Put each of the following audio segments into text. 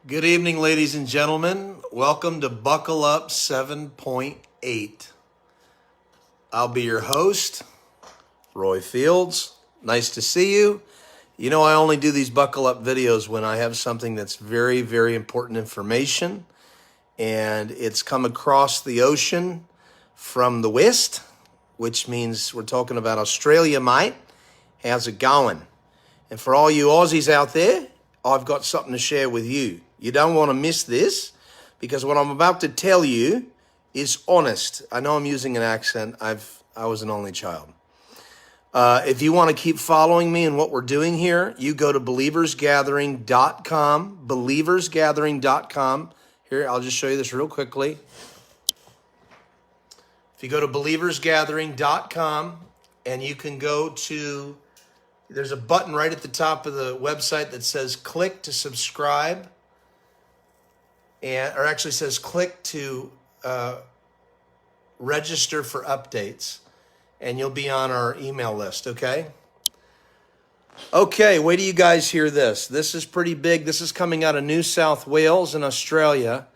Good evening, ladies and gentlemen. Welcome to Buckle Up 7.8. I'll be your host, Roy Fields. Nice to see you. You know, I only do these Buckle Up videos when I have something that's very, very important information, and it's come across the ocean from the west, which means we're talking about Australia, mate. How's it going? And for all you Aussies out there, I've got something to share with you. You don't want to miss this because what I'm about to tell you is honest. I know I'm using an accent. I was an only child. If you want to keep following me and what we're doing here, you go to believersgathering.com, believersgathering.com. Here, I'll just show you this real quickly. If you go to believersgathering.com and you can go to, there's a button right at the top of the website that says click to subscribe. Or actually says click to register for updates, and you'll be on our email list, okay? Okay, wait till you guys hear this. This is pretty big. This is coming out of New South Wales in Australia,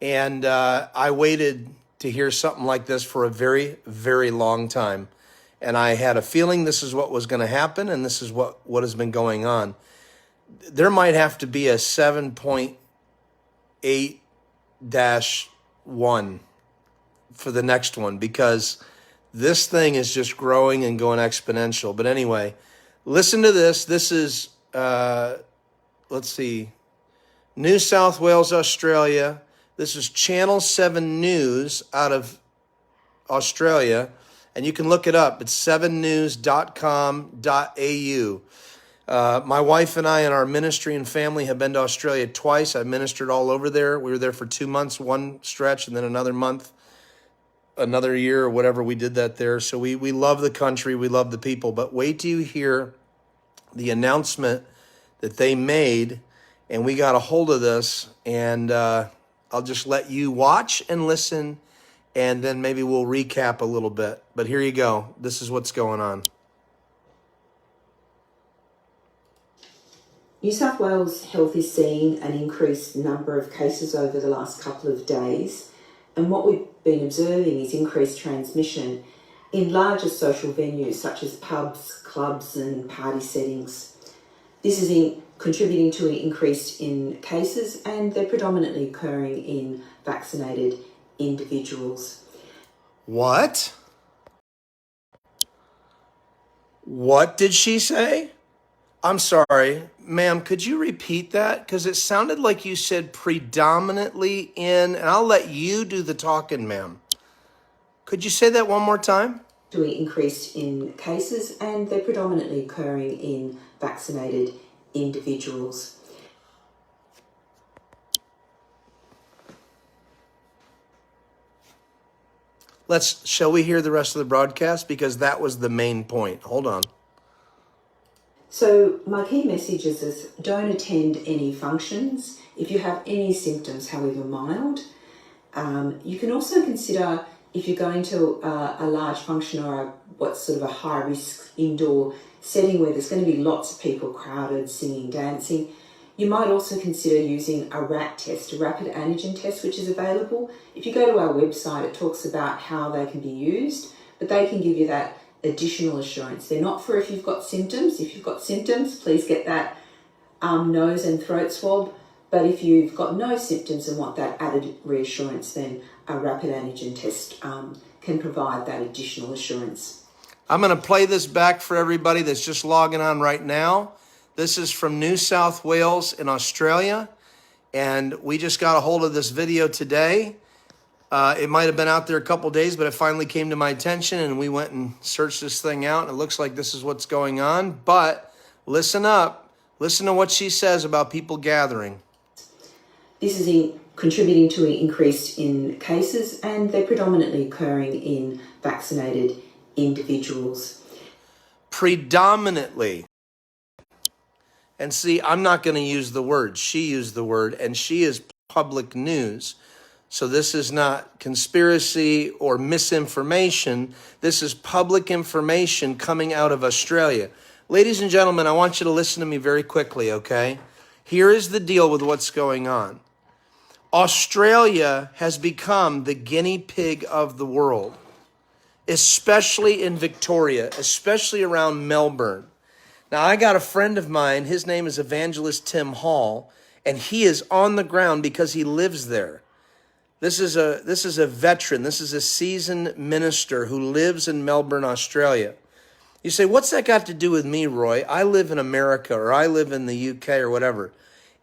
and I waited to hear something like this for a very, very long time, and I had a feeling this is what was going to happen, and this is what has been going on. There might have to be a 7.8-1 for the next one because this thing is just growing and going exponential. But anyway, listen to this. This is, let's see, New South Wales, Australia. This is Channel 7 News out of Australia, and you can look it up. It's 7news.com.au. My wife and I and our ministry and family have been to Australia twice. I ministered all over there. We were there for 2 months, one stretch, and then another month, another year, or whatever. We did that there. So we love the country. We love the people. But wait till you hear the announcement that they made, and we got a hold of this, and I'll just let you watch and listen, and then maybe we'll recap a little bit. But here you go. This is what's going on. New South Wales Health is seeing an increased number of cases over the last couple of days, and what we've been observing is increased transmission in larger social venues such as pubs, clubs and party settings. This is contributing to an increase in cases, and they're predominantly occurring in vaccinated individuals. What? What did she say? I'm sorry, ma'am, could you repeat that? Because it sounded like you said predominantly in, and I'll let you do the talking, ma'am. Could you say that one more time? To an increase in cases, and they're predominantly occurring in vaccinated individuals. Shall we hear the rest of the broadcast? Because that was the main point. Hold on. So my key message is don't attend any functions if you have any symptoms, however mild. You can also consider if you're going to a large function or what's sort of a high-risk indoor setting where there's going to be lots of people crowded, singing, dancing, you might also consider using a RAT test, a rapid antigen test, which is available. If you go to our website, it talks about how they can be used, but they can give you that additional assurance. They're not for if you've got symptoms. If you've got symptoms, please get that nose and throat swab. But if you've got no symptoms and want that added reassurance, then a rapid antigen test can provide that additional assurance. I'm going to play this back for everybody that's just logging on right now. This is from New South Wales in Australia, and we just got a hold of this video today. It might have been out there a couple days, but it finally came to my attention, and we went and searched this thing out, and it looks like this is what's going on. But listen up. Listen to what she says about people gathering. This is contributing to an increase in cases, and they're predominantly occurring in vaccinated individuals. Predominantly. And see, I'm not going to use the word. She used the word, and she is public news. So this is not conspiracy or misinformation. This is public information coming out of Australia. Ladies and gentlemen, I want you to listen to me very quickly, okay? Here is the deal with what's going on. Australia has become the guinea pig of the world, especially in Victoria, especially around Melbourne. Now, I got a friend of mine, his name is Evangelist Tim Hall, and he is on the ground because he lives there. This is a veteran, this is a seasoned minister who lives in Melbourne, Australia. You say, what's that got to do with me, Roy? I live in America, or I live in the UK, or whatever.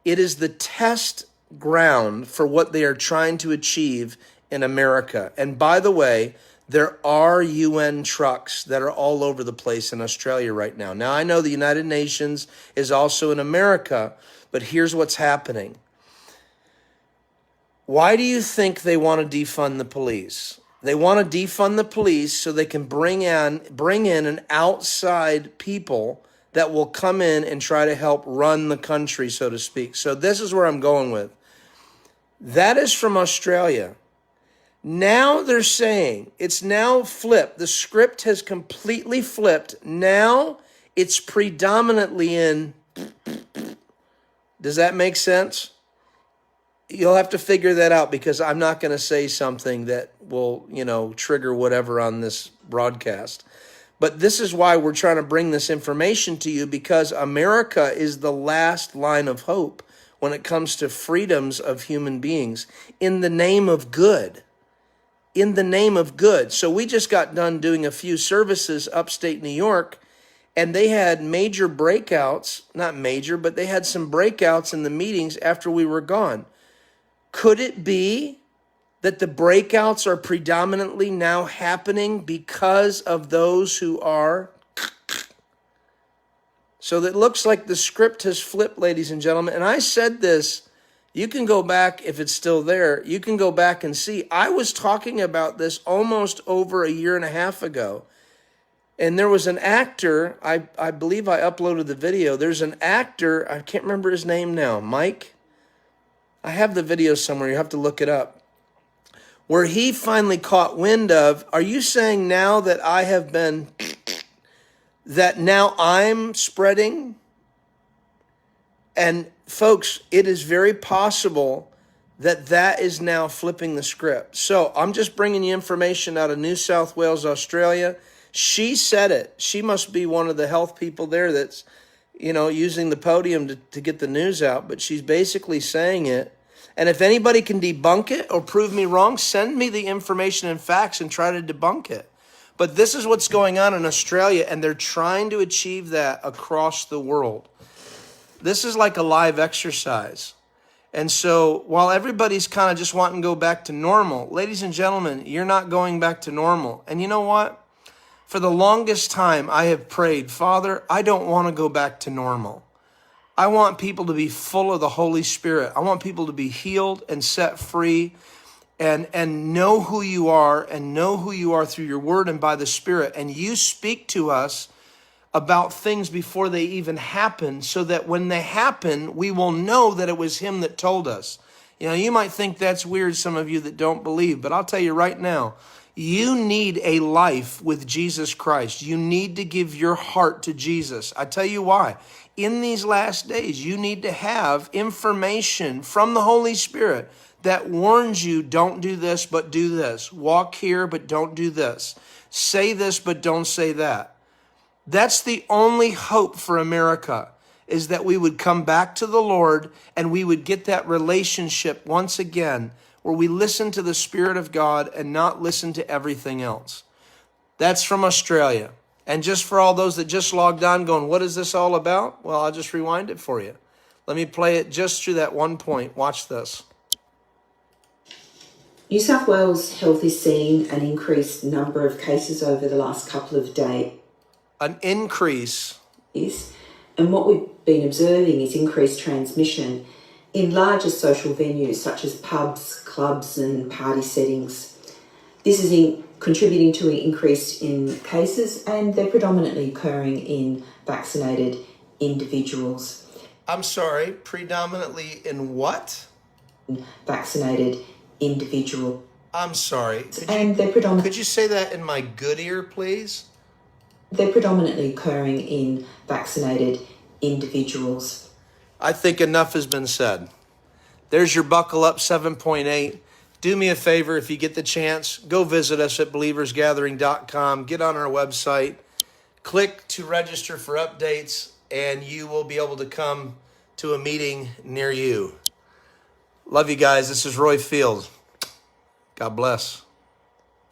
It is the test ground for what they are trying to achieve in America. And by the way, there are UN trucks that are all over the place in Australia right now. Now, I know the United Nations is also in America, but here's what's happening. Why do you think they want to defund the police? They want to defund the police so they can bring in an outside people that will come in and try to help run the country, so to speak. So this is where I'm going with. That is from Australia. Now they're saying it's now flipped. The script has completely flipped. Now it's predominantly in. Does that make sense? You'll have to figure that out because I'm not going to say something that will, trigger whatever on this broadcast. But this is why we're trying to bring this information to you, because America is the last line of hope when it comes to freedoms of human beings in the name of good. In the name of good. So we just got done doing a few services upstate New York, and they had major breakouts, not major, but they had some breakouts in the meetings after we were gone. Could it be that the breakouts are predominantly now happening because of those who are? So that looks like the script has flipped, ladies and gentlemen. And I said this, you can go back, if it's still there, you can go back and see. I was talking about this almost over a year and a half ago. And there was an actor, I believe I uploaded the video. There's an actor, I can't remember his name now, Mike? I have the video somewhere, you have to look it up. Where he finally caught wind of, are you saying now that I have been, that now I'm spreading? And folks, it is very possible that that is now flipping the script. So I'm just bringing you information out of New South Wales, Australia. She said it. She must be one of the health people there that's, using the podium to get the news out. But she's basically saying it. And if anybody can debunk it or prove me wrong, send me the information and facts and try to debunk it. But this is what's going on in Australia, and they're trying to achieve that across the world. This is like a live exercise. And so while everybody's kind of just wanting to go back to normal, ladies and gentlemen, you're not going back to normal. And you know what? For the longest time, I have prayed, Father, I don't want to go back to normal. I want people to be full of the Holy Spirit. I want people to be healed and set free and know who you are and know who you are through your word and by the Spirit. And you speak to us about things before they even happen, so that when they happen, we will know that it was him that told us. You might think that's weird, some of you that don't believe, but I'll tell you right now, you need a life with Jesus Christ. You need to give your heart to Jesus. I tell you why. In these last days, you need to have information from the Holy Spirit that warns you, don't do this, but do this. Walk here, but don't do this. Say this, but don't say that. That's the only hope for America, is that we would come back to the Lord and we would get that relationship once again where we listen to the Spirit of God and not listen to everything else. That's from Australia. And just for all those that just logged on going, what is this all about? Well, I'll just rewind it for you. Let me play it just through that one point. Watch this. New South Wales Health is seeing an increased number of cases over the last couple of days. An increase. And what we've been observing is increased transmission in larger social venues such as pubs, clubs and party settings. This is contributing to an increase in cases, and they're predominantly occurring in vaccinated individuals. I'm sorry, predominantly in what? Vaccinated individual. I'm sorry. Could you say that in my good ear, please? They're predominantly occurring in vaccinated individuals. I think enough has been said. There's your Buckle Up 7.8. Do me a favor, if you get the chance, go visit us at believersgathering.com. Get on our website. Click to register for updates, and you will be able to come to a meeting near you. Love you guys. This is Roy Fields. God bless.